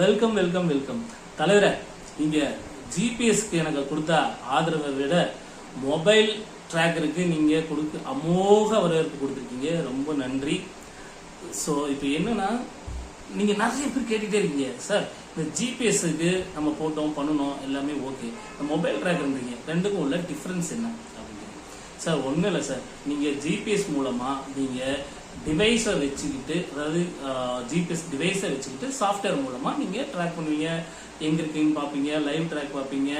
Welcome welcome welcome தலைவரே. நீங்க ஜிபிஎஸ்க்கு எனக்கு கொடுத்த ஆதரவை விட மொபைல் ட்ராக்கருக்கு நீங்க கொடுத்து அமோக வரவேற்பு கொடுத்துருக்கீங்க, ரொம்ப நன்றி. ஸோ இப்போ என்னன்னா, நீங்க நிறைய பேர் கேட்டுட்டே இருக்கீங்க, சார் இந்த ஜிபிஎஸ்க்கு நம்ம போட்டோம் பண்ணணும் எல்லாமே ஓகே, இந்த மொபைல் ட்ராக்கர்ன்றீங்க, ரெண்டுக்கும் உள்ள டிஃப்ரென்ஸ் என்ன அப்படிங்கிறீங்க. சார் ஒன்றும் இல்லை சார், நீங்க ஜிபிஎஸ் மூலமா நீங்க டிவைஸை வச்சுக்கிட்டு, அதாவது ஜிபிஎஸ் டிவைஸை வச்சுக்கிட்டு சாஃப்ட்வேர் மூலமா நீங்க ட்ராக் பண்ணுவீங்க, எங்க இருக்கீங்கன்னு பார்ப்பீங்க, லைவ் ட்ராக் பார்ப்பீங்க,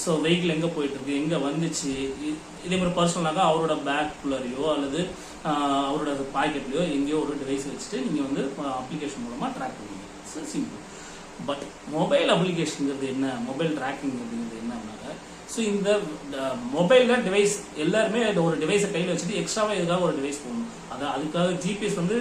ஸோ வெஹிக்கிள் எங்கே போயிட்டு இருக்கு, எங்கே வந்துச்சு, இதே மாதிரி பர்சனலாக அவரோட பேக்குள்ளரையோ அல்லது அவரோட பாக்கெட்லையோ எங்கேயோ ஒரு டிவைஸ் வச்சுட்டு நீங்கள் வந்து அப்ளிகேஷன் மூலமாக ட்ராக் பண்ணுவீங்க. So simple. பட் மொபைல் அப்ளிகேஷனுங்கிறது என்ன, மொபைல் ட்ராக்கிங் அப்படிங்கிறது என்னன்னாக்க, ஸோ இந்த மொபைலில் டிவைஸ் எல்லாருமே ஒரு டிவைஸை கையில் வச்சுட்டு எக்ஸ்ட்ராவாக எதுக்காக ஒரு டிவைஸ் போகணும், அதுக்காக ஜிபிஎஸ் வந்து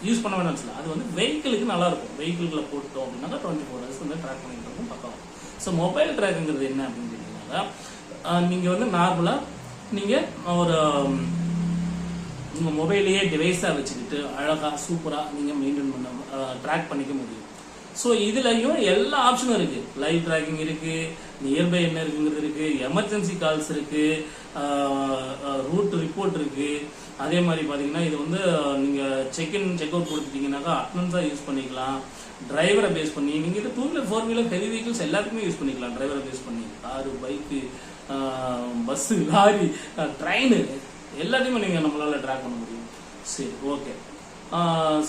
யூஸ் பண்ண வேணாம்னு சொல்லலாம். அது வந்து வெஹிக்கிளுக்கு நல்லா இருக்கும், வெஹிக்கிள்களை போட்டோம் அப்படின்னாக்கா 24 hours வந்து ட்ராக் பண்ணிட்டு இருக்கும் பக்கம். ஸோ மொபைல் ட்ராக்குங்கிறது என்ன அப்படின்னு கேட்டீங்கன்னா, நீங்கள் வந்து நார்மலாக நீங்கள் ஒரு உங்கள் மொபைலையே டிவைஸாக வச்சுக்கிட்டு அழகாக சூப்பராக நீங்கள் மெயின்டைன் பண்ண ட்ராக் பண்ணிக்க முடியும். ஸோ இதுலையும் எல்லா ஆப்ஷனும் இருக்கு. லைவ் ட்ராக்கிங் இருக்கு, நியர்பை என்ன இருக்குங்கிறது இருக்கு, எமர்ஜென்சி கால்ஸ் இருக்கு, ரூட் ரிப்போர்ட் இருக்கு. அதே மாதிரி பார்த்தீங்கன்னா இது வந்து நீங்கள் செக்இன் செக் அவுட் கொடுத்துட்டீங்கன்னாக்கா அட்டனன்ஸாக யூஸ் பண்ணிக்கலாம். டிரைவரை பேஸ் பண்ணி நீங்கள் இது 2 வீலர் 4 வீலர் ஹெவி வெஹிக்கிள்ஸ் எல்லாத்துக்குமே யூஸ் பண்ணிக்கலாம். டிரைவரை பேஸ் பண்ணி car, bike, bus, lorry, train எல்லாத்தையுமே நீங்கள் நம்மளால ட்ராக் பண்ண முடியும். சரி, ஓகே,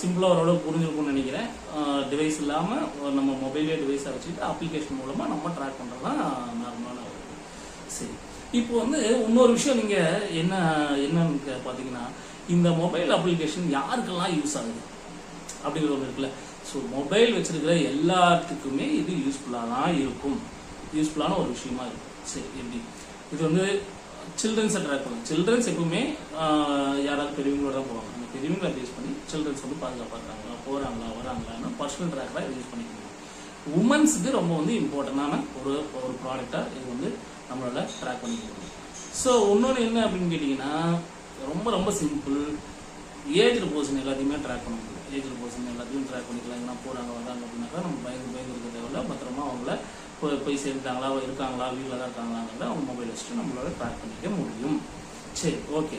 சிம்பிளாக ஓரளவு புரிஞ்சிருக்கும்னு நினைக்கிறேன். டிவைஸ் இல்லாமல் நம்ம மொபைலே டிவைஸாக வச்சுக்கிட்டு அப்ளிகேஷன் மூலமாக நம்ம ட்ராக் பண்ணுறது தான் நார்மலான ஒரு. சரி, இப்போ வந்து இன்னொரு விஷயம் நீங்கள் என்னன்னு பார்த்தீங்கன்னா, இந்த மொபைல் அப்ளிகேஷன் யாருக்கெல்லாம் யூஸ் ஆகுது அப்படிங்கிறது ஒன்று இருக்குல்ல. ஸோ மொபைல் வச்சிருக்கிற எல்லாத்துக்குமே இது யூஸ்ஃபுல்லாக தான் இருக்கும், யூஸ்ஃபுல்லான ஒரு விஷயமா இருக்கும். சரி, எப்படி இது வந்து சில்ட்ரன்ஸை ட்ராக் பண்ணும். சில்ட்ரன்ஸ் எப்பவுமே யாராவது பெரியவங்களோட தான் போவாங்க. அந்த பெரியவங்களை பேஸ் பண்ணி சில்ட்ரன்ஸ் வந்து பாதுகாப்பாக்குறாங்களா, போகிறாங்களா, வராங்களான்னு பர்சனல் ட்ராக்கராக யூஸ் பண்ணிக்கணும். உமன்ஸுக்கு ரொம்ப வந்து இம்பார்ட்டண்டான ஒரு ப்ராடக்டாக இது வந்து நம்மளால ட்ராக் பண்ணிக்கணும். ஸோ இன்னொன்று என்ன அப்படின்னு கேட்டிங்கன்னா, ரொம்ப ரொம்ப சிம்பிள். ஏஜ்டு பர்சன் எல்லாத்தையுமே ட்ராக் பண்ண முடியும். ஏஜ்டு பர்சன் எல்லாத்தையும் ட்ராக் பண்ணிக்கலாம். எங்கன்னா போகிறாங்க வராங்க அப்படின்னாக்கா நம்ம பயந்து இருக்க தேவையில்ல. பத்திரமா அவங்கள போய் சேர்ந்துட்டாங்களா, இருக்காங்களா, வீட்டில் தான் இருக்காங்களாங்கிறத அவங்க மொபைல் வச்சுட்டு நம்மளால ட்ராக் பண்ணிக்க முடியும். சரி, ஓகே.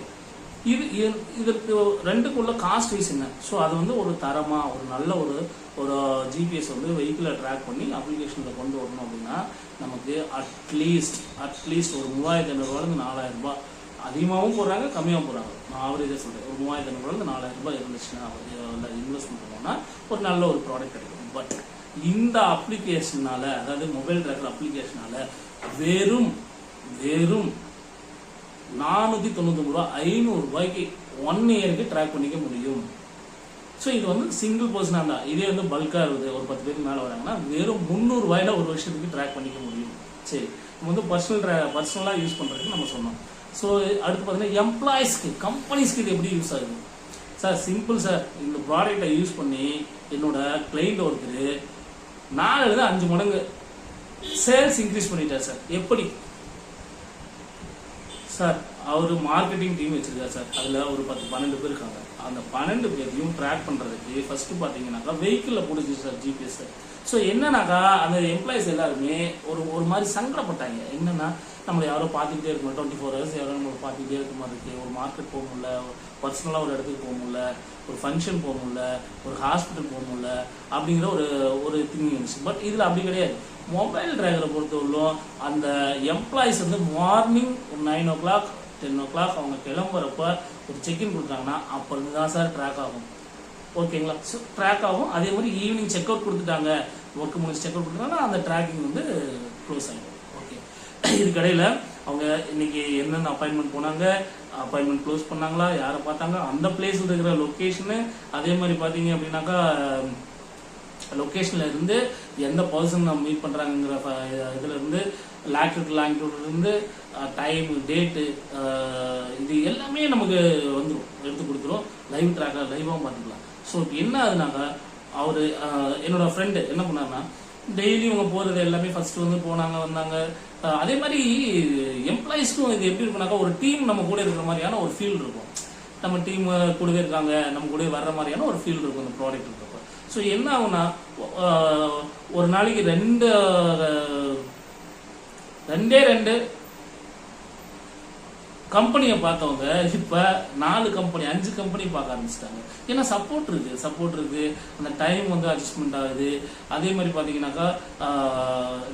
இதற்கு ரெண்டுக்குள்ள காஸ்ட் வைஸ் என்ன? ஸோ அது வந்து ஒரு தரமாக ஒரு நல்ல ஒரு ஜிபிஎஸ் வந்து வெஹிக்கிளை ட்ராக் பண்ணி அப்ளிகேஷனில் கொண்டு வரணும் அப்படின்னா நமக்கு அட்லீஸ்ட் ஒரு 3500 4000 ரூபாய், அதிகமாகவும் போடுறாங்க கம்மியாகவும் போடுறாங்க. நான் ஆவரேஜாக சொல்கிறேன், ஒரு 3500 4000 ரூபாய் இருந்துச்சுன்னா இன்வெஸ்ட்மெண்ட் பண்ணோம்னா ஒரு நல்ல ஒரு ப்ராடக்ட் கிடைக்கும். பட் இந்த அப்ளிகேஷனால, அதாவது மொபைல் ட்ராக்கர் அப்ளிகேஷனால வெறும் 499 ரூபாய் 500 ரூபாய்க்கு 1 இயருக்கு ட்ராக் பண்ணிக்க முடியும். ஸோ இது வந்து சிங்கிள் பர்சனாக இருந்தால், இதே வந்து பல்காக இருக்குது, ஒரு 10 பேருக்கு மேலே வராங்கன்னா வெறும் 300 ரூபாயில ஒரு வருஷத்துக்கு ட்ராக் பண்ணிக்க முடியும். சரி, நம்ம வந்து பர்சனலாக யூஸ் பண்ணுறதுக்கு நம்ம சொன்னோம். ஸோ அடுத்து பார்த்தீங்கன்னா எம்ப்ளாயிஸ்க்கு, கம்பெனிஸ்க்கு இது எப்படி யூஸ் ஆகுது? சார் சிம்பிள் சார், இந்த ப்ராடக்டை யூஸ் பண்ணி என்னோட கிளைண்ட் ஒருத்தர் 4 5 மடங்கு சேல்ஸ் இன்க்ரீஸ் பண்ணிட்டார் சார். எப்படி சார்? அவர் மார்க்கெட்டிங் டீம் வச்சிருக்காரு சார். அதில் ஒரு 10-12 பேர் இருக்காங்க. அந்த 12 பேரையும் ட்ராக் பண்ணுறதுக்கு ஃபர்ஸ்ட் பார்த்தீங்கன்னாக்கா வெஹிக்கிளில் போடுச்சு சார் ஜிபிஎஸ். ஸோ என்னன்னாக்கா அந்த எம்ப்ளாயிஸ் எல்லாருமே ஒரு மாதிரி சங்கடப்பட்டாங்க. என்னன்னா, நம்மளை யாரோ பார்த்துக்கிட்டே இருக்கணும், 24 hours யாரோ நம்மளை பார்த்துக்கிட்டே இருக்க மாதிரி இருக்கு. ஒரு மார்க்கெட் போக முடியல, பர்சனலாக ஒரு இடத்துக்கு போக முடியல, ஒரு ஃபங்க்ஷன் போக முடியல, ஒரு ஹாஸ்பிட்டல் போக முடியல அப்படிங்கிற ஒரு திங்கிங் இருந்துச்சு. பட் இதில் அப்படி கிடையாது. மொபைல் ட்ராக்கரை பொறுத்தவரையிலும் அந்த எம்ப்ளாயிஸ் வந்து மார்னிங் ஒரு 9 o'clock 10 o'clock அவங்க கிளம்புறப்ப ஒரு செக்இன் கொடுத்தாங்கன்னா அப்போ இருந்து தான் சார் ட்ராக் ஆகும். ஓகேங்களா? ஸோ ட்ராக் ஆகும். அதே மாதிரி ஈவினிங் செக் அவுட் கொடுத்துட்டாங்க, ஒர்க் முடிச்சு செக் அவுட் கொடுத்துட்டாங்கன்னா அந்த ட்ராக்கிங் வந்து க்ளோஸ் ஆகிடும். ஓகே, இதுக்கடையில் அவங்க இன்னைக்கு என்னென்ன அப்பாயின்மெண்ட் போனாங்க, அப்பாயின்மெண்ட் க்ளோஸ் பண்ணாங்களா, யாரை பார்த்தாங்க, அந்த பிளேஸில் இருக்கிற லொக்கேஷனு, அதே மாதிரி பார்த்தீங்க அப்படின்னாக்கா லொக்கேஷன்ல இருந்து எந்த பர்சன் நம்ம மீட் பண்றாங்கிற இதுல இருந்து லாங்கிடியூட்ல இருந்து டைம், டேட்டு, இது எல்லாமே நமக்கு வந்துடும், எடுத்து கொடுத்துரும். லைவ் ட்ராக்கர் லைவாகவும் பார்த்துக்கலாம். ஸோ என்ன ஆகுதுனாக்கா, அவரு என்னோட ஃப்ரெண்டு என்ன பண்ணாருன்னா, டெய்லி இவங்க போறது எல்லாமே ஃபர்ஸ்ட் வந்து போனாங்க வந்தாங்க. அதே மாதிரி எம்ப்ளாயிஸ்க்கும் இது எப்படி இருக்குனாக்கா, ஒரு டீம் நம்ம கூட இருக்கிற மாதிரியான ஒரு ஃபீல் இருக்கும். நம்ம டீம் கூடவே இருக்காங்க, நம்ம கூடவே வர்ற மாதிரியான ஒரு ஃபீல் இருக்கும் அந்த ப்ராடக்ட் இருக்கப்போ. ஸோ என்ன ஆகுனா ஒரு நாளைக்கு ரெண்டு கம்பெனியை பார்த்தவங்க இப்போ 4 கம்பெனி 5 கம்பெனி பார்க்க ஆரம்பிச்சிட்டாங்க. ஏன்னா சப்போர்ட் இருக்கு, அந்த டைம் வந்து அட்ஜஸ்ட்மெண்ட் ஆகுது. அதே மாதிரி பார்த்தீங்கன்னாக்கா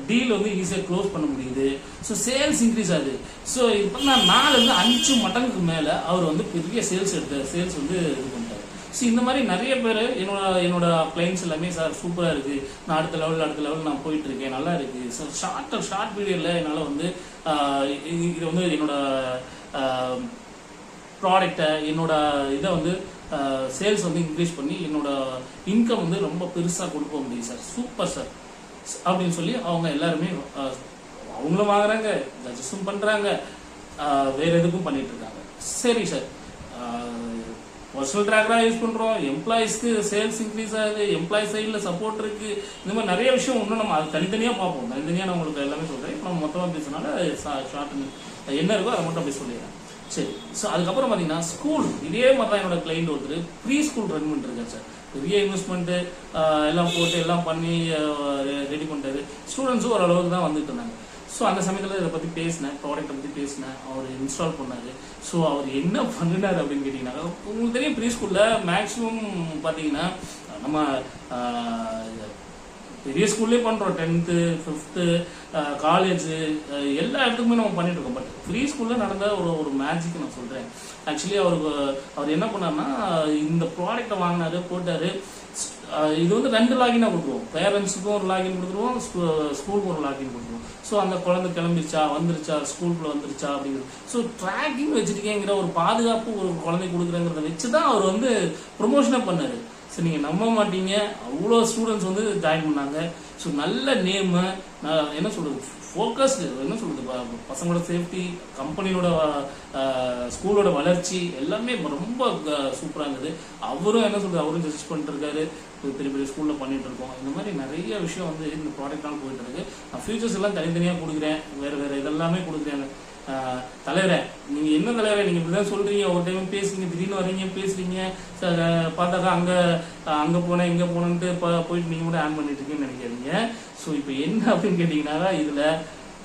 டீல் வந்து ஈஸியாக க்ளோஸ் பண்ண முடியுது. ஸோ சேல்ஸ் இன்க்ரீஸ் ஆகுது. ஸோ இப்போ நான் 4-5 மடங்குக்கு மேலே அவர் வந்து பெரிய சேல்ஸ் வந்து இது பண்ணிட்டாரு. ஸோ இந்த மாதிரி நிறைய பேர் என்னோட கிளைண்ட்ஸ் எல்லாமே சார் சூப்பராக இருக்குது, நான் அடுத்த லெவல் நான் போயிட்டு இருக்கேன், நல்லா இருக்குது சார். ஷார்ட் பீரியடில் என்னால் வந்து இது வந்து என்னோட ப்ராடக்டை என்னோட இதை வந்து சேல்ஸ் வந்து இன்க்ரீஸ் பண்ணி என்னோட இன்கம் வந்து ரொம்ப பெருசாக கொடுக்க முடியும் சார், சூப்பர் சார் அப்படின்னு சொல்லி அவங்க எல்லாருமே அவங்களும் வாங்குறாங்க, ஜட்ஜஸும் பண்ணுறாங்க, வேற எதுக்கும் பண்ணிட்டு இருக்காங்க. சரி சார், பர்சனல் ட்ராக்கராக யூஸ் பண்ணுறோம், எம்ப்ளாயிஸ்க்கு சேல்ஸ் இன்க்ரீஸ் ஆகுது, எம்ப்ளாயி சைடில் சப்போர்ட் இருக்குது, இந்த மாதிரி நிறைய விஷயம் இன்னும் நம்ம அது தனித்தனியாக பார்ப்போம். தனித்தனியாக நான் உங்களுக்கு எல்லாமே சொல்கிறேன். இப்போ நம்ம மொத்தமாக பேசுனால ஷார்ட் என்ன இருக்கோ அதை மட்டும் அப்படி சொல்லிடுறேன். சரி, ஸோ அதுக்கப்புறம் பார்த்தீங்கன்னா ஸ்கூல், இதே மாதிரி தான் என்னோட கிளைண்ட் ஒருத்தர் ப்ரீ ஸ்கூல் ரன் பண்ணிருக்காரு சார். பெரிய இன்வெஸ்ட்மெண்ட்டு எல்லாம் போட்டு எல்லாம் பண்ணி ரெடி பண்ணிட்டாரு. ஸ்டூடெண்ட்ஸும் ஓரளவுக்கு தான் வந்துட்டு இருந்தாங்க. ஸோ அந்த சமயத்தில் இதை பற்றி பேசினேன், ப்ராடக்ட்டை பற்றி பேசினேன், அவர் இன்ஸ்டால் பண்ணார். ஸோ அவர் என்ன பண்ணினார் அப்படின்னு கேட்டிங்கன்னா, உங்களுக்கு தெரியும் ப்ரீ ஸ்கூலில் மேக்ஸிமம் பார்த்தீங்கன்னா நம்ம பெரிய ஸ்கூல்லே பண்ணுறோம், 10th 5th காலேஜ் எல்லா இடத்துக்குமே நம்ம பண்ணிட்டு இருக்கோம். பட் ஃப்ரீ ஸ்கூலில் நடந்த ஒரு மேஜிக் நான் சொல்கிறேன். ஆக்சுவலி அவர் என்ன பண்ணார்னா, இந்த ப்ராடக்டை வாங்கினாரு, போட்டார். இது வந்து 2 லாகினாக கொடுத்துருவோம், பேரண்ட்ஸுக்கும் ஒரு லாகின் கொடுத்துருவோம், ஸ்கூலுக்கும் ஒரு லாகின் கொடுத்துருவோம். ஸோ அந்த குழந்தை கிளம்பிருச்சா, வந்துருச்சா, ஸ்கூலுக்குள்ள வந்துருச்சா அப்படிங்கிறது. ஸோ ட்ராக்கிங் வச்சுருக்கேங்கிற ஒரு பாதுகாப்பு ஒரு குழந்தை கொடுக்குறேங்கிறத வச்சு தான் அவர் வந்து ப்ரொமோஷனே பண்ணார். சரி, நீங்கள் நம்ப மாட்டீங்க, அவ்வளோ ஸ்டூடெண்ட்ஸ் வந்து ஜாயின் பண்ணாங்க. ஸோ நல்ல நேமு, என்ன சொல்கிறது, ஃபோக்கஸ்டு, என்ன சொல்கிறது, பசங்களோட சேஃப்டி, கம்பெனியோட ஸ்கூலோட வளர்ச்சி எல்லாமே ரொம்ப சூப்பராக இருந்தது. அவரும் என்ன சொல்கிறது, அவரும் ஜட்ஜ் பண்ணிட்டு இருக்காரு, பெரிய பெரிய ஸ்கூலில் பண்ணிட்டு இருக்கோம். இந்த மாதிரி நிறைய விஷயம் வந்து இந்த ப்ராடக்ட்லாம் போயிட்டு இருக்கு. நான் ஃபியூச்சர்ஸ் எல்லாம் தனித்தனியாக கொடுக்குறேன், வேறு இதெல்லாமே கொடுக்குறேன். தலைவரை, நீங்கள் என்ன தலைவரை, நீங்கள் இப்படி தான் சொல்கிறீங்க, ஒரு டைம் பேசுறீங்க, திடீர்னு வரீங்க பேசுகிறீங்க, பார்த்தாக்கா அங்கே போனேன் இங்கே போனேன்ட்டு போயிட்டு நீங்கள் கூட ஆன் பண்ணிட்டு இருக்கீங்கன்னு நினைக்காதீங்க. ஸோ இப்போ என்ன அப்படின்னு கேட்டிங்கன்னா, இதில்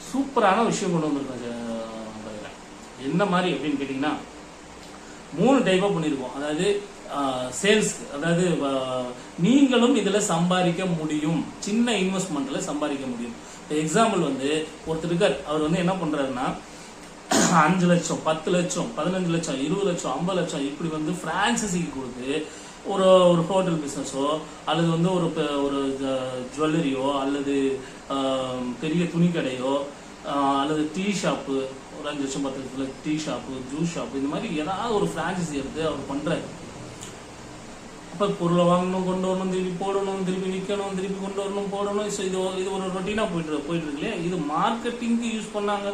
சூப்பரான விஷயம் கொண்டு வந்திருக்கோம். என்ன மாதிரி அப்படின்னு கேட்டிங்கன்னா, 3 டைப்பாக பண்ணியிருக்கோம். அதாவது சேல்ஸ், அதாவது நீங்களும் இதில் சம்பாதிக்க முடியும், சின்ன இன்வெஸ்ட்மெண்ட்டில் சம்பாதிக்க முடியும். எக்ஸாம்பிள் வந்து ஒருத்தர் இருக்கார், அவர் வந்து என்ன பண்ணுறாருன்னா 5 லட்சம் 10 லட்சம் 15 லட்சம் 20 லட்சம் 50 லட்சம் இப்படி வந்து ஃப்ரான்சைசிக்கு கொடுத்து ஒரு ஹோட்டல் பிஸ்னஸோ அல்லது வந்து ஒரு ஜுவல்லரியோ அல்லது பெரிய துணி கடையோ அல்லது டீ ஷாப்பு, ஒரு 5 லட்சம் 10 லட்சம் டீ ஷாப்பு, ஜூஸ் ஷாப்பு, இந்த மாதிரி ஏதாவது ஒரு ஃப்ரான்ச்சைசி எடுத்து அவர் பண்ணுறாரு. அப்போ பொருளை வாங்கணும், கொண்டு வரணும், திருப்பி போடணும், திருப்பி விற்கணும், திருப்பி கொண்டு வரணும், போடணும். ஸோ இது ஒரு ரொட்டீனாக போயிட்டு இருக்கு இல்லையா. இது மார்க்கெட்டிங்க்கு யூஸ் பண்ணாங்க,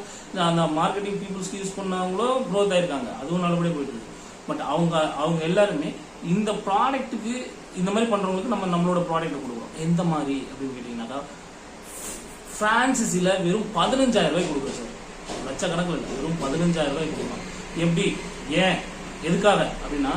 அந்த மார்க்கெட்டிங் பீப்புள்ஸ்க்கு யூஸ் பண்ணாங்களோ க்ரோத் ஆயிருக்காங்க, அதுவும் நல்லபடியாக போயிட்டு இருக்கு. பட் அவங்க எல்லாருமே இந்த ப்ராடக்ட்டுக்கு இந்த மாதிரி பண்ணுறவங்களுக்கு நம்மளோட ப்ராடக்ட்டை கொடுக்குறோம். எந்த மாதிரி அப்படின்னு கேட்டிங்கன்னாக்கா, ஃப்ரான்சைஸியில் வெறும் 15,000 ரூபாய் கொடுக்குறோம் சார். லட்சக்கணக்கில் இல்லை, வெறும் 15,000 ரூபாய் கொடுக்குறோம். எப்படி, ஏன், எதுக்காக அப்படின்னா,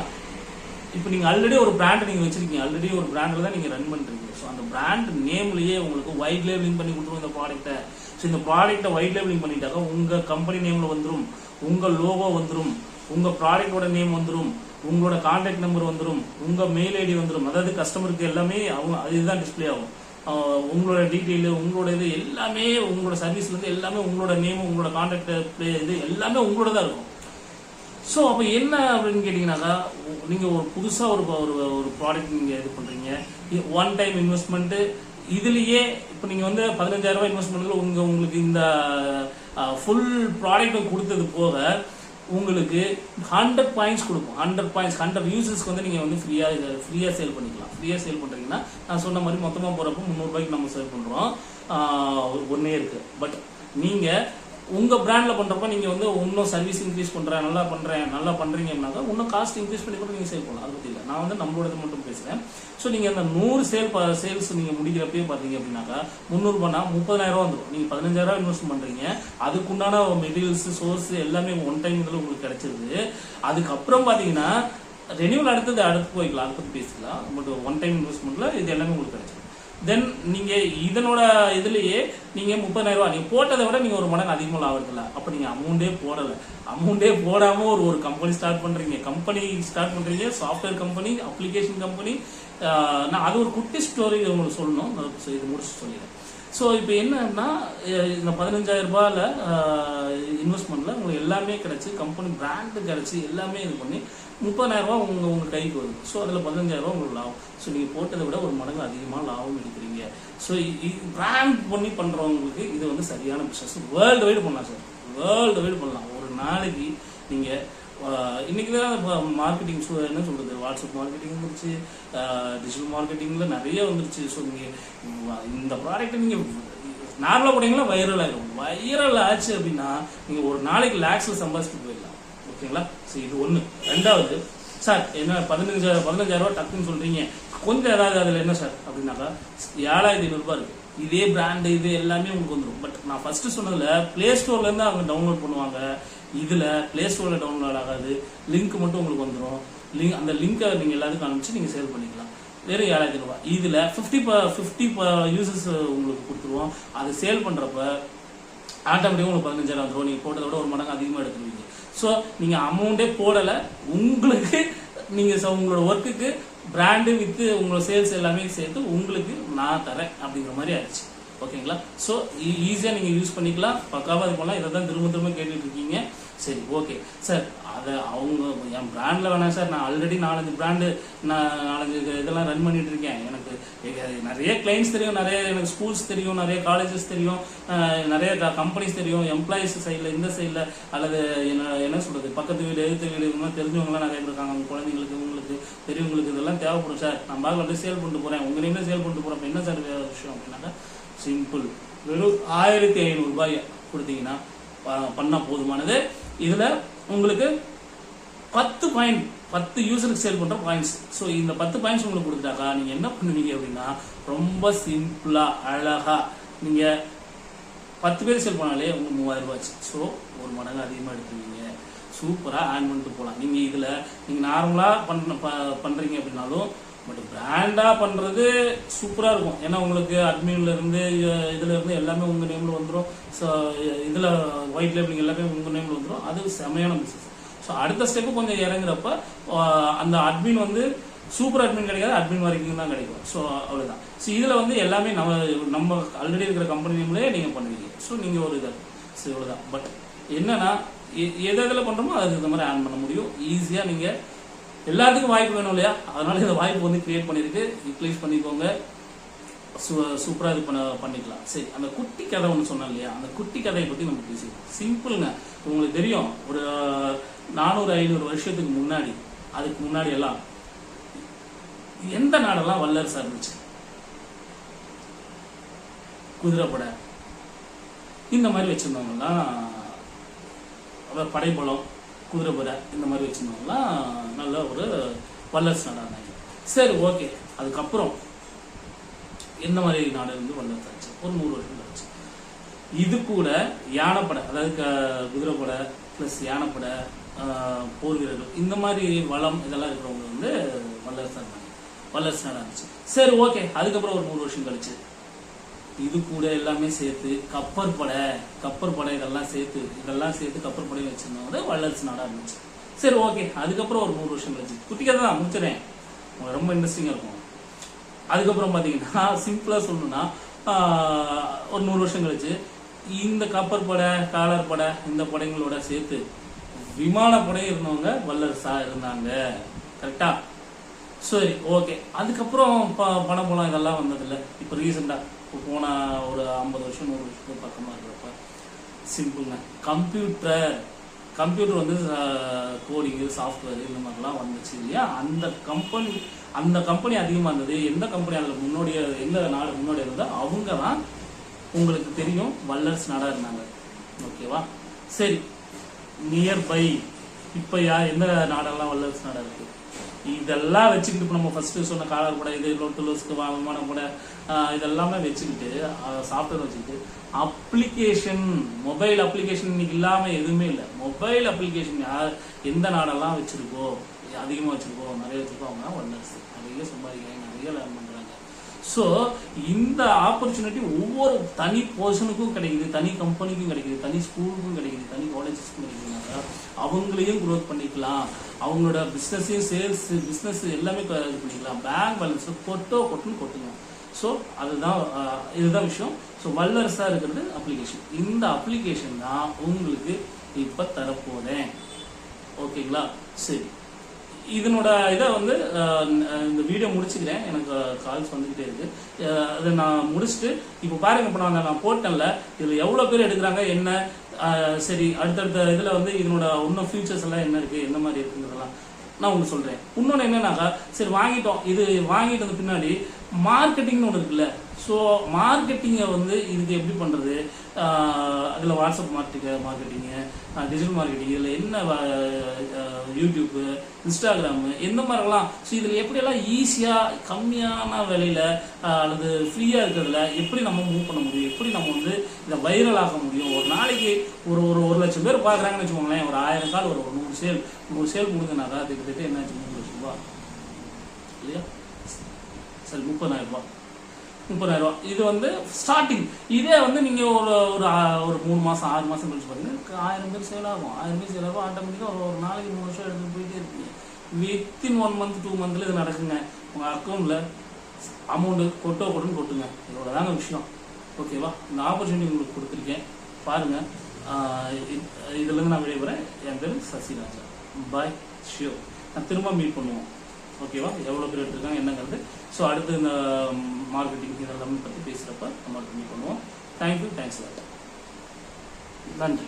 இப்போ நீங்கள் ஆல்ரெடி ஒரு பிராண்டை நீங்கள் வச்சிருக்கீங்க, ஆல்ரெடி ஒரு பிராண்டில் தான் நீங்கள் ரன் பண்ணுறீங்க. ஸோ அந்த பிராண்ட் நேம்லேயே உங்களுக்கு ஒயிட் லேபிளிங் பண்ணி கொடுத்துருவோம் இந்த ப்ராடக்ட்டை. ஸோ இந்த ப்ராடக்ட்டை ஒயிட் லேபிளிங் பண்ணிட்டாக்கா உங்கள் கம்பெனி நேமில் வந்துடும், உங்கள் லோகோ வந்துடும், உங்கள் ப்ராடக்டோட நேம் வந்துடும், உங்களோட கான்டாக்ட் நம்பர் வந்துடும், உங்கள் மெயில் ஐடி வந்துடும். அதாவது கஸ்டமருக்கு எல்லாமே இதுதான் டிஸ்பிளே ஆகும். உங்களோட டீட்டெயிலு, உங்களோட இது எல்லாமே, உங்களோட சர்வீஸ்லேருந்து எல்லாமே உங்களோட நேம், உங்களோட கான்டாக்ட் இது எல்லாமே உங்களோட தான் இருக்கும். ஸோ அப்போ என்ன அப்படின்னு கேட்டிங்கனாக்கா, நீங்கள் ஒரு புதுசாக ஒரு ப்ராடக்ட் நீங்கள் இது பண்ணுறீங்க, 1 டைம் இன்வெஸ்ட்மெண்ட்டு. இதுலேயே இப்போ நீங்கள் வந்து 15,000 ரூபாய் இன்வெஸ்ட்மெண்ட்டில் உங்களுக்கு இந்த ஃபுல் ப்ராடக்ட்டை கொடுத்தது போக உங்களுக்கு 100 பாயிண்ட்ஸ் கொடுக்கும். 100 பாயிண்ட்ஸ் 100 யூசர்ஸ்க்கு வந்து நீங்கள் வந்து ஃப்ரீயாக சேல் பண்ணிக்கலாம். ஃப்ரீயாக சேல் பண்ணுறீங்கன்னா நான் சொன்ன மாதிரி மொத்தமாக போகிறப்போ 300 ரூபாய்க்கு நம்ம சேல் பண்ணுறோம் 1 இயருக்கு. பட் நீங்கள் உங்கள் பிராண்டில் பண்ணுறப்ப நீங்கள் வந்து இன்னும் சர்வீஸ் இன்க்ரீஸ் பண்ணுறேன், நல்லா பண்ணுறீங்கன்னாக்கா இன்னும் காஸ்ட் இன்க்ரீஸ் பண்ணி கூட நீங்கள் சேல் பண்ணலாம். அது பற்றி இல்லை, நான் வந்து நம்மளோட மட்டும் பேசுகிறேன். ஸோ நீங்கள் அந்த 100 சேல்ஸ் நீங்கள் முடிக்கிறப்பே பார்த்தீங்க அப்படின்னாக்கா 300 ரூபாய்னா 30,000 வந்துடும். நீங்கள் 15,000 இன்வெஸ்ட் பண்ணுறீங்க, அதுக்குண்டான மெட்டீரியல்ஸ் சோர்ஸ் எல்லாமே ஒன் டைம் இதில் உங்களுக்கு கிடைச்சிருது. அதுக்கப்புறம் பார்த்தீங்கன்னா ரெனியூவல் அடுத்து போய்க்கலாம், அதை பற்றி பேசிக்கலாம். பட் ஒன் டைம் இன்வெஸ்ட்மெண்ட்டில் இது எல்லாமே உங்களுக்கு கிடைச்சிடும். தென் நீங்கள் இதனோட இதுலேயே நீங்கள் 30,000 ரூபா நீங்கள் போட்டதை விட நீங்கள் ஒரு மடங்கு அதிகமாக லாபத்தில். அப்போ நீங்கள் அமௌண்ட்டே போடாமல் ஒரு கம்பெனி ஸ்டார்ட் பண்ணுறீங்க, சாஃப்ட்வேர் கம்பெனி, அப்ளிகேஷன் கம்பெனி. நான் அது ஒரு குட்டி ஸ்டோரி உங்களுக்கு சொல்லணும், இது முடிச்சு சொல்லிடுறேன். ஸோ இப்போ என்னன்னா இந்த 15,000 ரூபாயில் இன்வெஸ்ட்மெண்ட்டில் உங்களுக்கு எல்லாமே கிடச்சி, கம்பெனி பிராண்டு கிடச்சி, எல்லாமே இது பண்ணி 30,000 ரூபா உங்கள் கைக்கு வருது. ஸோ அதில் 15,000 ரூபா உங்களுக்கு லாபம். ஸோ நீங்கள் போட்டதை விட ஒரு மடங்கு அதிகமாக லாபம் எடுக்கிறீங்க. ஸோ பிராண்ட் பண்ணி பண்ணுறவங்களுக்கு இது வந்து சரியான பிஸ்னஸ். வேர்ல்டு வைடு பண்ணலாம் சார், வேர்ல்டு வைடு பண்ணலாம். ஒரு நாளைக்கு நீங்கள் இன்னைக்கு தான் மார்க்கெட்டிங் என்ன சொல்றது, வாட்ஸ்அப் மார்க்கெட்டிங் வந்துருச்சு, டிஜிட்டல் மார்க்கெட்டிங்ல நிறைய வந்துருச்சு. ஸோ நீங்கள் இந்த ப்ராடக்ட்டை நீங்கள் நார்மலாக போட்டீங்களா வைரல் ஆகிடும். வைரல் ஆச்சு அப்படின்னா நீங்கள் ஒரு நாளைக்கு லேக்ஸில் சம்பாதிச்சுட்டு போயிடலாம். ஓகேங்களா? ஸோ இது ஒன்று. ரெண்டாவது, சார் என்ன 15,000 ரூபா டக்குன்னு சொல்றீங்க, கொஞ்சம் ஏதாவது அதில் என்ன சார் அப்படின்னாக்கா 7,500 ரூபாய் இருக்கு. இதே பிராண்டு இது எல்லாமே உங்களுக்கு வந்துடும். பட் நான் ஃபர்ஸ்ட் சொன்னதுல பிளே ஸ்டோர்ல இருந்து அவங்க டவுன்லோட் பண்ணுவாங்க. இதுல பிளே ஸ்டோர்ல டவுன்லோட் ஆகாது, லிங்க் மட்டும் உங்களுக்கு வந்துடும். அந்த லிங்கை நீங்க எல்லாத்துக்கும் அனுப்பிச்சு நீங்க சேல் பண்ணிக்கலாம். வெறும் 7,000 ரூபாய். இதுல 50 யூசர்ஸ் உங்களுக்கு கொடுத்துருவோம். அது சேல் பண்றப்ப ஆட்டோமேட்டிக்காக உங்களுக்கு 15,000 வந்துடும். நீங்க போட்டதை விட ஒரு மடங்கு அதிகமாக எடுத்துருவீங்க. ஸோ நீங்க அமௌண்டே போடலை, உங்களுக்கு நீங்க உங்களோட ஒர்க்குக்கு பிராண்டு வித்து உங்களோட சேல்ஸ் எல்லாமே சேர்த்து உங்களுக்கு நான் தரேன் அப்படிங்கிற மாதிரி ஆயிடுச்சு. ஓகேங்களா? ஸோ ஈஸியாக நீங்கள் யூஸ் பண்ணிக்கலாம், பக்காவாக இது பண்ணலாம். இதை தான் திரும்ப கேட்டுட்டு இருக்கீங்க. சரி, ஓகே சார், அதை அவங்க என் பிராண்டில் வேணாம் சார், நான் ஆல்ரெடி 4-5 பிராண்டு, நான் 4-5 இதெல்லாம் ரன் பண்ணிட்டு இருக்கேன். எனக்கு நிறைய கிளைண்ட்ஸ் தெரியும், நிறைய எனக்கு ஸ்கூல்ஸ் தெரியும், நிறைய காலேஜஸ் தெரியும், நிறைய கம்பெனிஸ் தெரியும், எம்ப்ளாயிஸ் சைடில், இந்த சைடில், அல்லது என்ன சொல்றது, பக்கத்து வீடு, எழுத்து வீடு, இந்த மாதிரி தெரிஞ்சவங்களாம் நிறைய பேர் இருக்காங்க. அவங்க குழந்தைங்களுக்கு, உங்களுக்கு பெரியவங்களுக்கு இதெல்லாம் தேவைப்படும் சார். நான் பேக்கில் வந்து சேல் பண்ணிட்டு போகிறேன், உங்கள் நேம்ல சேல் பண்ணிட்டு போகிறேன். என்ன சார் விஷயம் அப்படின்னாக்கா சிம்பிள், வெறும் 1,500 ரூபாய் கொடுத்தீங்கன்னா பண்ணா போதுமானது. இதுல உங்களுக்கு 10 யூசருக்கு சேல் பண்ற பாயிண்ட்ஸ். ஸோ இந்த 10 பாயிண்ட்ஸ் உங்களுக்கு கொடுத்தாக்கா நீங்க என்ன பண்ணுவீங்க அப்படின்னா ரொம்ப சிம்பிளா அழகா நீங்க 10 பேர் சேல் பண்ணாலே உங்களுக்கு 3,000 ரூபாய். ஸோ ஒரு மடங்கு அதிகமாக எடுத்துவீங்க. சூப்பரா ஆன் பண்ணிட்டு போகலாம். நீங்க இதுல நீங்க நார்மலா பண்றீங்க அப்படின்னாலும், பட் பிராண்டா பண்றது சூப்பரா இருக்கும். ஏன்னா உங்களுக்கு அட்மின்ல இருந்து இதுல இருந்து எல்லாமே உங்க நேம்ல வந்துடும். ஸோ இதுல ஒயிட் லேபிளிங் எல்லாமே உங்க நேம்ல வந்துடும். அது செமையான பிசினஸ். ஸோ அடுத்த ஸ்டெப்பு கொஞ்சம் இறங்குறப்ப அந்த அட்மின் வந்து சூப்பர் அட்மின் கிடைக்காது, அட்மின் வரைக்கும் தான் கிடைக்கும். ஸோ அவ்வளவுதான். ஸோ இதுல வந்து எல்லாமே நம்ம ஆல்ரெடி இருக்கிற கம்பெனி நேம்லயே நீங்க பண்ணுவீங்க. ஸோ நீங்க ஒரு இது ஸோ இவ்வளவுதான். பட் என்னன்னா எதில் பண்றோமோ அதுக்கு இந்த மாதிரி ஆன் பண்ண முடியும் ஈஸியா. நீங்க எல்லாத்துக்கும் வாய்ப்பு வேணும் இல்லையா? அதனால இந்த வாய்ப்பு வந்து கிரியேட் பண்ணிருக்கு. யூட்டிலைஸ் பண்ணிக்கோங்க. சூப்பரா இது பண்ணிக்கலாம். சரி, அந்த குட்டி கதை ஒன்று சொன்னேன் இல்லையா, அந்த குட்டி கதையை பத்தி நம்ம பேசிக்கலாம். சிம்பிளுங்க. உங்களுக்கு தெரியும், ஒரு 400-500 வருஷத்துக்கு முன்னாடி, அதுக்கு முன்னாடி எல்லாம் எந்த நாடெல்லாம் வல்லரசா இருந்துச்சு? குதிரைப்படை இந்த மாதிரி வச்சிருந்தவங்கலாம், படைபலம், குதிரைப்படை இந்த மாதிரி வச்சிருந்தவங்கலாம் நல்ல ஒரு வல்லரசு நாடாங்க. சரி, ஓகே. அதுக்கப்புறம் எந்த மாதிரி நாடு வந்து வல்லரசு ஆச்சு? ஒரு 100 வருஷம் ஆச்சு. இது கூட யானைப்படை, அதாவது குதிரைப்படை பிளஸ் யானைப்படை, போர் வீரர்கள், இந்த மாதிரி வளம் இதெல்லாம் இருக்கிறவங்க வந்து வல்லரசு நாடா இருந்துச்சு. சரி, ஓகே. அதுக்கப்புறம் ஒரு 100 வருஷம் கழிச்சு இது கூட எல்லாமே சேர்த்து கப்பற்படை இதெல்லாம் சேர்த்து கப்பற்படை வச்சிருந்தவங்க வல்லரசு நாடா இருந்துச்சு. சரி, ஓகே. அதுக்கப்புறம் ஒரு 100 வருஷம் கழிச்சு, குட்டி கதை தான் முடிச்சிடறேன், ரொம்ப இன்ட்ரெஸ்டிங்கா இருக்கும். அதுக்கப்புறம் பாத்தீங்கன்னா சிம்பிளா சொல்லணும்னா ஒரு 100 வருஷம் கழிச்சு இந்த கப்பற்படை, காலாட்படை இந்த படைகளோட சேர்த்து விமானப்படை இருந்தவங்க வல்லரசா இருந்தாங்க. கரெக்டா? சரி, ஓகே. அதுக்கப்புறம் பணபலம் இதெல்லாம் வந்ததில்ல. இப்போ ரீசெண்டா போன ஒரு 50 வருஷம் 100 வருஷத்துக்கு பக்கமா இருக்கிறப்ப சிம்பிள்ங்க, கம்ப்யூட்டர் வந்து கோடிங்கு, சாஃப்ட்வேர் இந்த மாதிரிலாம் வந்துச்சு இல்லையா? அந்த கம்பெனி அதிகமாக இருந்தது. எந்த கம்பெனி அதில் முன்னோடிய, எந்த நாடு முன்னோடி இருந்ததோ அவங்க தான் உங்களுக்கு தெரியும் வல்லரசு நாடாக இருந்தாங்க. ஓகேவா? சரி, நியர்பை இப்போ எந்த நாடெல்லாம் வல்லரசு நாடாக இருக்கு? இதெல்லாம் வச்சுக்கிட்டு இப்போ நம்ம ஃபர்ஸ்ட் சொன்ன காலர் கூட இது லோட்டுலஸ்க்கு விமானம் கூட இதெல்லாமே வச்சுக்கிட்டு சாஃப்ட்வேர் வச்சுக்கிட்டு அப்ளிகேஷன் மொபைல் அப்ளிகேஷன் இன்னைக்கு இல்லாமல் எதுவுமே இல்லை. மொபைல் அப்ளிகேஷன் எந்த நாடெல்லாம் வச்சிருக்கோ அதிகமாக வச்சிருக்கோ நிறைய வச்சிருக்கோ அவங்க ஒன்னர்ஸ் நிறைய சம்பாதிக்கிறாங்க, நிறைய லேர்ன் பண்ணுறாங்க. ஸோ இந்த ஆப்பர்ச்சுனிட்டி ஒவ்வொரு தனி பர்சனுக்கும் கிடைக்குது, தனி கம்பெனிக்கும் கிடைக்குது, தனி ஸ்கூலுக்கும் கிடைக்குது, தனி காலேஜஸ்க்கும் கிடைக்குதுனாக்கா அவங்களையும் க்ரோத் பண்ணிக்கலாம், அவங்களோட பிஸ்னஸையும் சேல்ஸ் பிஸ்னஸ் எல்லாமே இது பண்ணிக்கலாம். பேங்க் பேலன்ஸ் கொட்டுன்னு கொட்டுங்க. ஸோ இதுதான் விஷயம். ஸோ வல்லரசாக இருக்கிறது அப்ளிகேஷன். இந்த அப்ளிகேஷன் தான் உங்களுக்கு இப்போ தரப்போறேன். ஓகேங்களா? சரி, இதனோட இதை இந்த வீடியோ முடிச்சுக்கிறேன். எனக்கு கால்ஸ் வந்துக்கிட்டே இருக்கு. அதை நான் முடிச்சுட்டு இப்போ பாருங்க, இப்போ நான் போட்டேன்ல, இதில் எவ்வளோ பேர் எடுக்கிறாங்க என்ன. சரி, அடுத்தடுத்த இதில் இதனோட இன்னும் ஃபியூச்சர்ஸ் எல்லாம் என்ன இருக்குது, என்ன மாதிரி இருக்குங்கிறதெல்லாம் நான் உங்களுக்கு சொல்கிறேன். இன்னொன்று என்னன்னாக்கா, சரி வாங்கிட்டோம், இது வாங்கிட்டு வந்து பின்னாடி மார்க்கெட்டிங்னு ஒன்று இருக்குல்ல. ஸோ மார்க்கெட்டிங்கை இதுக்கு எப்படி பண்ணுறது, அதில் வாட்ஸ்அப் மார்க்கெட்டிங்கு, டிஜிட்டல் மார்க்கெட்டிங், இதில் என்ன யூடியூப்பு, இன்ஸ்டாகிராமு, எந்த மாதிரிலாம். ஸோ இதில் எப்படியெல்லாம் ஈஸியாக கம்மியான விலையில் அல்லது ஃப்ரீயாக இருக்கிறதுல எப்படி நம்ம மூவ் பண்ண முடியும், எப்படி நம்ம இதை வைரல் ஆக முடியும். ஒரு நாளைக்கு ஒரு 1,00,000 பேர் பார்க்குறாங்கன்னு வச்சுக்கோங்களேன், ஒரு 1000 கால், ஒரு 100 சேல் முடிஞ்சுனாக்கா கிட்டத்தட்ட என்ன 3 லட்சம் ரூபா இல்லையா? சரி, 30,000 இது ஸ்டார்டிங். இதே நீங்க ஒரு 3 மாசம் 6 மாசம் கழிச்சு பாத்தீங்கன்னா 1000 பேர் சேல் ஆகும். 1000 பேர் சேல் ஆகும். ஆட்டோமேட்டிக்கா ஒரு நாளைக்கு 3 வருஷம் எடுத்துட்டு போயிட்டே இருக்கீங்க. வித்தின் 1 மந்த் 2 மந்த்ல இது நடக்குங்க. உங்க அக்கௌண்ட்ல அமௌண்ட் கொட்டுன்னு கொட்டுங்க. இவ்வளவுதாங்க விஷயம். ஓகேவா? இந்த ஆப்பர்ச்சுனிட்டி உங்களுக்கு கொடுத்துருக்கேன், பாருங்க. இதுல இருந்து நான் விடைபெறேன். என் பேரு சசிராஜா. பாய். ஷியோர், நான் திரும்ப மீட் பண்ணுவோம். ஓகேவா? எவ்வளோ பேர் எடுத்துருக்காங்க என்னங்கிறது. ஸோ அடுத்து இந்த மார்க்கெட்டிங் இதெல்லாம் பற்றி பேசுகிறப்ப நம்ம மீட் பண்ணுவோம். Thank you, thanks. நன்றி.